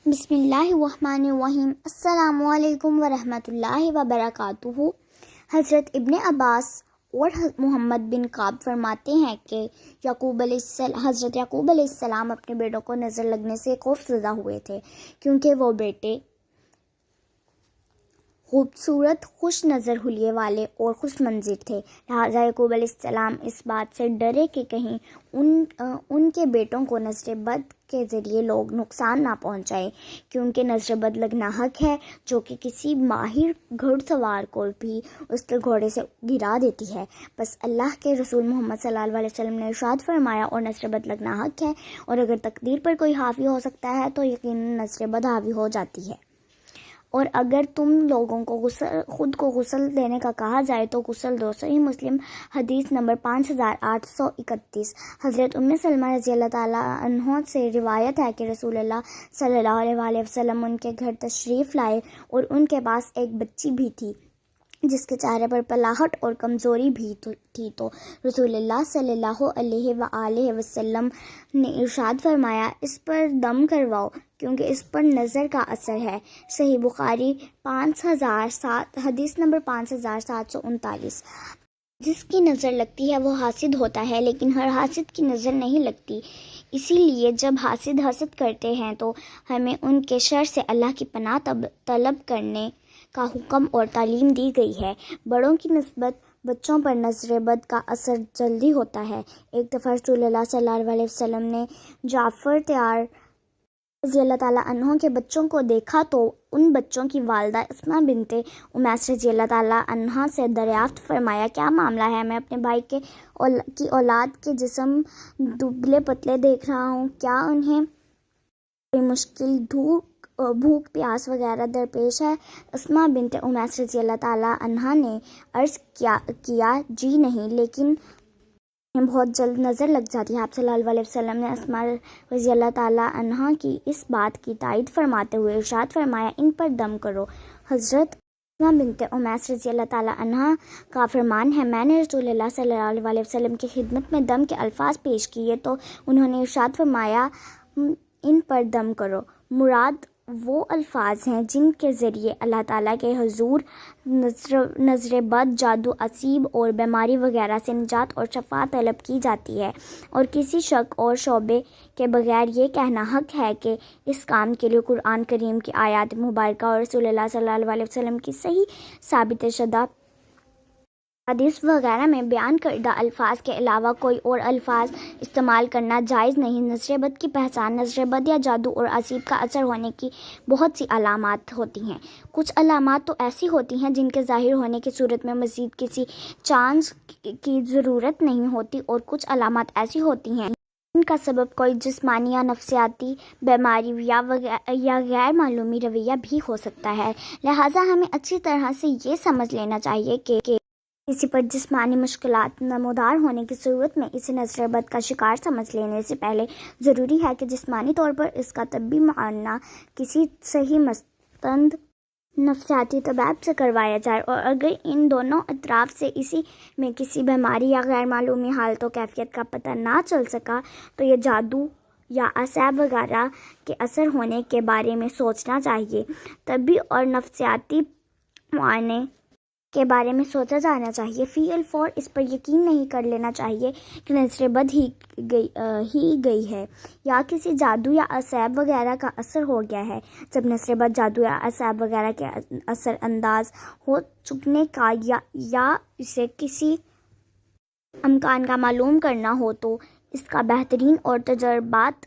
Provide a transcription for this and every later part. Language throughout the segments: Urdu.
بسم اللہ الرحمن الرحیم۔ السلام علیکم ورحمۃ اللہ وبرکاتہ۔ حضرت ابن عباس اور محمد بن کعب فرماتے ہیں کہ حضرت یعقوب علیہ السلام اپنے بیٹوں کو نظر لگنے سے خوف زدہ ہوئے تھے، کیونکہ وہ بیٹے خوبصورت، خوش نظر، حلیے والے اور خوش منظر تھے۔ لہٰذا یعقوب علیہ السلام اس بات سے ڈرے کہ کہیں ان کے بیٹوں کو نظر بد کے ذریعے لوگ نقصان نہ پہنچائیں، کیونکہ نظر بد لگنا حق ہے جو کہ کسی ماہر گھڑ سوار کو بھی اس کے گھوڑے سے گرا دیتی ہے۔ بس اللہ کے رسول محمد صلی اللہ علیہ وسلم نے ارشاد فرمایا، اور نظر بد لگنا حق ہے، اور اگر تقدیر پر کوئی حاوی ہو سکتا ہے تو یقیناً نظر بد حاوی ہو جاتی ہے۔ اور اگر تم لوگوں کو خود کو غسل دینے کا کہا جائے تو غسل دو۔ صحیح مسلم حدیث نمبر 5831۔ حضرت ام سلمہ رضی اللہ تعالیٰ عنہ سے روایت ہے کہ رسول اللہ صلی اللہ علیہ وسلم ان کے گھر تشریف لائے اور ان کے پاس ایک بچی بھی تھی جس کے چہرے پر پلاہٹ اور کمزوری بھی تھی، تو رسول اللہ صلی اللہ علیہ وآلہ وسلم نے ارشاد فرمایا، اس پر دم کرواؤ کیونکہ اس پر نظر کا اثر ہے۔ صحیح بخاری 5007 حدیث نمبر 5739۔ جس کی نظر لگتی ہے وہ حاسد ہوتا ہے، لیکن ہر حاسد کی نظر نہیں لگتی۔ اسی لیے جب حاسد حسد کرتے ہیں تو ہمیں ان کے شر سے اللہ کی پناہ طلب کرنے کا حکم اور تعلیم دی گئی ہے۔ بڑوں کی نسبت بچوں پر نظر بد کا اثر جلدی ہوتا ہے۔ ایک دفعہ رسول اللہ صلی اللہ علیہ وسلم نے جعفر تیار رضی اللہ تعالیٰ عنہ کے بچوں کو دیکھا تو ان بچوں کی والدہ اسماء بنت امیس رضی اللہ تعالیٰ عنہا سے دریافت فرمایا، کیا معاملہ ہے؟ میں اپنے بھائی کی اولاد کے جسم دبلے پتلے دیکھ رہا ہوں، کیا انہیں کوئی مشکل بھوک پیاس وغیرہ درپیش ہے؟ اسماء بنت امیس رضی اللہ تعالیٰ عنہا نے عرض کیا جی نہیں، لیکن بہت جلد نظر لگ جاتی ہے۔ آپ صلی اللہ علیہ وسلم نے اسماء رضی اللہ تعالیٰ عنہا کی اس بات کی تائید فرماتے ہوئے ارشاد فرمایا، ان پر دم کرو۔ حضرت اسماء بنت امیس رضی اللہ تعالیٰ عنہا کا فرمان ہے، میں نے رسول اللہ صلی اللہ علیہ وسلم کی خدمت میں دم کے الفاظ پیش کیے تو انہوں نے ارشاد فرمایا، ان پر دم کرو۔ مراد وہ الفاظ ہیں جن کے ذریعے اللہ تعالیٰ کے حضور نظر بد، جادو، عصیب اور بیماری وغیرہ سے نجات اور شفا طلب کی جاتی ہے، اور کسی شک اور شبے کے بغیر یہ کہنا حق ہے کہ اس کام کے لیے قرآن کریم کی آیات مبارکہ اور رسول اللہ صلی اللہ علیہ وسلم کی صحیح ثابت شدہ حدیث وغیرہ میں بیان کردہ الفاظ کے علاوہ کوئی اور الفاظ استعمال کرنا جائز نہیں۔ نظر بد کی پہچان، نظر بد یا جادو اور عصیب کا اثر ہونے کی بہت سی علامات ہوتی ہیں۔ کچھ علامات تو ایسی ہوتی ہیں جن کے ظاہر ہونے کی صورت میں مزید کسی چانس کی ضرورت نہیں ہوتی، اور کچھ علامات ایسی ہوتی ہیں جن کا سبب کوئی جسمانی یا نفسیاتی بیماری یا غیر معلومی رویہ بھی ہو سکتا ہے۔ لہٰذا ہمیں اچھی طرح سے یہ سمجھ لینا چاہیے کہ کسی پر جسمانی مشکلات نمودار ہونے کی صورت میں اسے نظر بد کا شکار سمجھ لینے سے پہلے ضروری ہے کہ جسمانی طور پر اس کا طبی معائنہ کسی صحیح مستند نفسیاتی طبیب سے کروایا جائے، اور اگر ان دونوں اطراف سے اسی میں کسی بیماری یا غیر معلومی حالت و کیفیت کا پتہ نہ چل سکا تو یہ جادو یا اعصاب وغیرہ کے اثر ہونے کے بارے میں سوچنا چاہیے۔ طبی اور نفسیاتی معائنے کے بارے میں سوچا جانا چاہیے۔ فی الفور اس پر یقین نہیں کر لینا چاہیے کہ نظر بد ہی گئی ہے یا کسی جادو یا اعصاب وغیرہ کا اثر ہو گیا ہے۔ جب نظر بد، جادو یا اعصاب وغیرہ کے اثر انداز ہو چکنے کا یا اسے کسی امکان کا معلوم کرنا ہو تو اس کا بہترین اور تجربات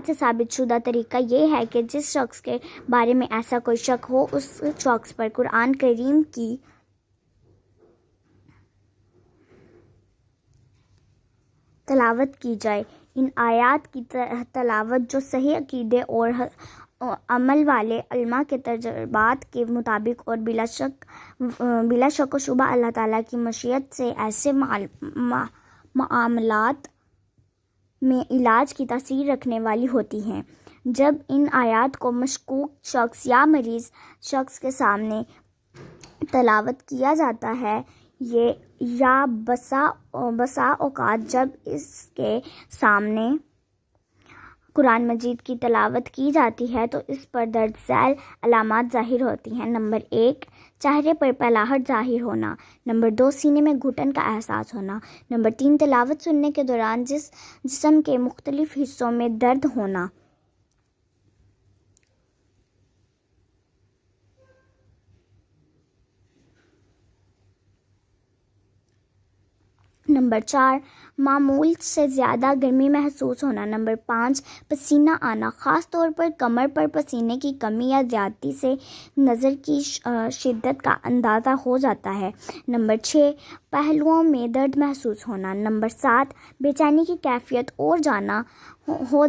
سے ثابت شدہ طریقہ یہ ہے کہ جس شخص کے بارے میں ایسا کوئی شک ہو اس شخص پر قرآن کریم کی تلاوت کی جائے۔ ان آیات کی تلاوت جو صحیح عقیدے اور عمل والے علماء کے تجربات کے مطابق اور بلا شک و شبہ اللہ تعالیٰ کی مشیت سے ایسے معاملات میں علاج کی تاثیر رکھنے والی ہوتی ہیں۔ جب ان آیات کو مشکوک شخص یا مریض شخص کے سامنے تلاوت کیا جاتا ہے، یا بسا اوقات جب اس کے سامنے قرآن مجید کی تلاوت کی جاتی ہے تو اس پر درج ذیل علامات ظاہر ہوتی ہیں۔ نمبر 1، چہرے پر پہلاہٹ ظاہر ہونا۔ نمبر 2، سینے میں گھٹن کا احساس ہونا۔ نمبر 3، تلاوت سننے کے دوران جسم کے مختلف حصوں میں درد ہونا۔ نمبر 4، معمول سے زیادہ گرمی محسوس ہونا۔ نمبر 5، پسینہ آنا، خاص طور پر کمر پر پسینے کی کمی یا زیادتی سے نظر کی شدت کا اندازہ ہو جاتا ہے۔ نمبر 6، پہلوؤں میں درد محسوس ہونا۔ نمبر 7، بے چینی کی کیفیت ہو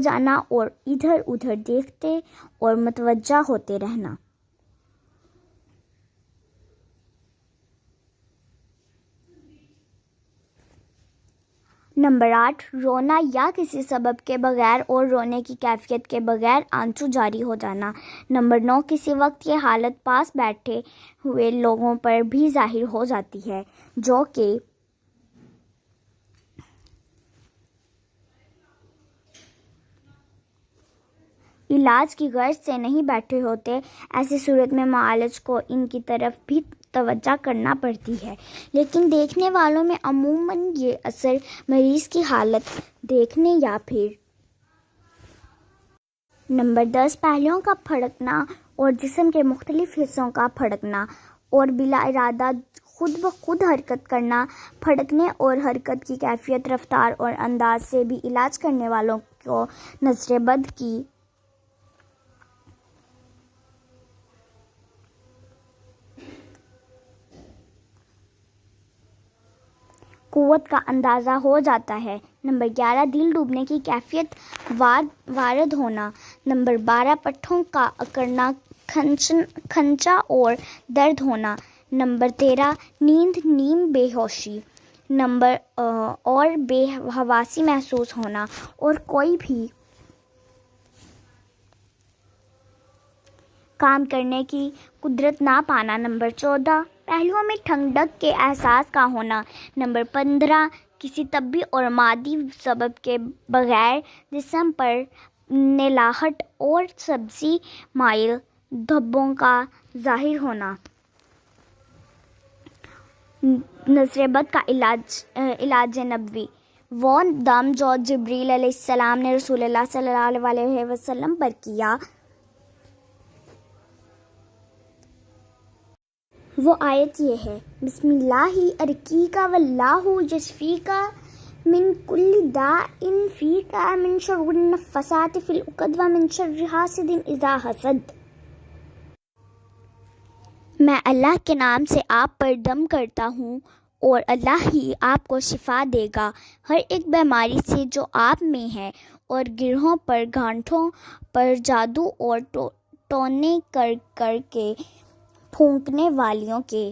جانا اور ادھر ادھر دیکھتے اور متوجہ ہوتے رہنا۔ نمبر 8، رونا یا کسی سبب کے بغیر اور رونے کی کیفیت کے بغیر آنسو جاری ہو جانا۔ نمبر 9، کسی وقت یہ حالت پاس بیٹھے ہوئے لوگوں پر بھی ظاہر ہو جاتی ہے جو کہ علاج کی غرض سے نہیں بیٹھے ہوتے۔ ایسی صورت میں معالج کو ان کی طرف بھی توجہ کرنا پڑتی ہے، لیکن دیکھنے والوں میں عموماً یہ اثر مریض کی حالت دیکھنے یا پھر نمبر 10، پہلوؤں کا پھڑکنا اور جسم کے مختلف حصوں کا پھڑکنا اور بلا ارادہ خود بخود حرکت کرنا۔ پھڑکنے اور حرکت کی کیفیت، رفتار اور انداز سے بھی علاج کرنے والوں کو نظر بد کی قوت کا اندازہ ہو جاتا ہے۔ نمبر 11، دل ڈوبنے کی کیفیت وارد ہونا۔ نمبر 12، پٹھوں کا اکڑنا، کھنچا اور درد ہونا۔ نمبر 13، نیند، نیم بے ہوشی اور بے حواسی محسوس ہونا اور کوئی بھی کام کرنے کی قدرت نہ پانا۔ نمبر 14، پہلوؤں میں ٹھنڈک کے احساس کا ہونا۔ نمبر 15، کسی طبی اور مادی سبب کے بغیر جسم پر نلاہٹ اور سبزی مائل دھبوں کا ظاہر ہونا۔ نظر بد کا علاج نبوی، وہ دم جو جبریل علیہ السلام نے رسول اللہ صلی اللہ علیہ وسلم پر کیا، وہ آیت یہ ہے: بسم اللہ ارقیک واللہ یشفیک من کل داء فیک من شر النفاثات فی العقد ومن شر حاسد اذا حسد۔ میں اللہ کے نام سے آپ پر دم کرتا ہوں اور اللہ ہی آپ کو شفا دے گا ہر ایک بیماری سے جو آپ میں ہے، اور گرہوں پر، گانٹھوں پر، جادو اور ٹونے کر کے پھونکنے والیوں کے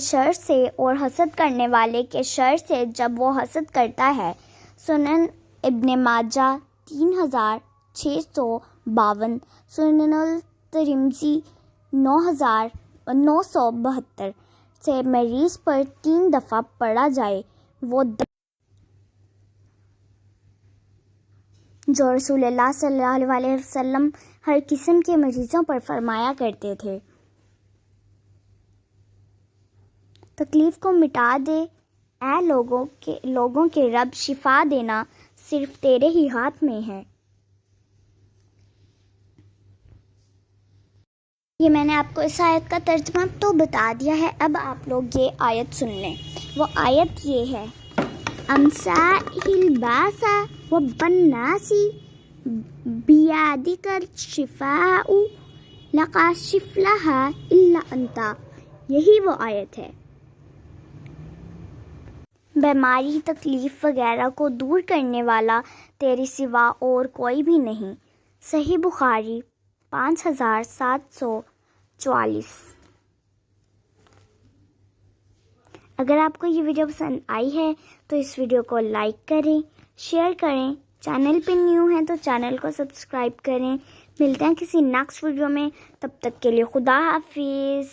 شر سے اور حسد کرنے والے کے شر سے جب وہ حسد کرتا ہے۔ سنن ابن ماجہ 3652، سنن الترمذی 972 سے مریض پر 3 دفعہ پڑھا جائے وہ جو رسول اللہ صلی اللہ علیہ وسلم ہر قسم کے مریضوں پر فرمایا کرتے تھے۔ تکلیف کو مٹا دے اے لوگوں کے رب، شفا دینا صرف تیرے ہی ہاتھ میں ہے۔ یہ میں نے آپ کو اس آیت کا ترجمہ تو بتا دیا ہے، اب آپ لوگ یہ آیت سن لیں۔ وہ آیت یہ ہے: امسح الباس وبالناس بیادک الشفاء لا کاشف لها الا انت۔ یہی وہ آیت ہے۔ بیماری، تکلیف وغیرہ کو دور کرنے والا تیرے سوا اور کوئی بھی نہیں۔ صحیح بخاری 5744۔ اگر آپ کو یہ ویڈیو پسند آئی ہے تو اس ویڈیو کو لائک کریں، شیئر کریں، چینل پہ نیو ہیں تو چینل کو سبسکرائب کریں۔ ملتے ہیں کسی نیکسٹ ویڈیو میں، تب تک کے لیے خدا حافظ۔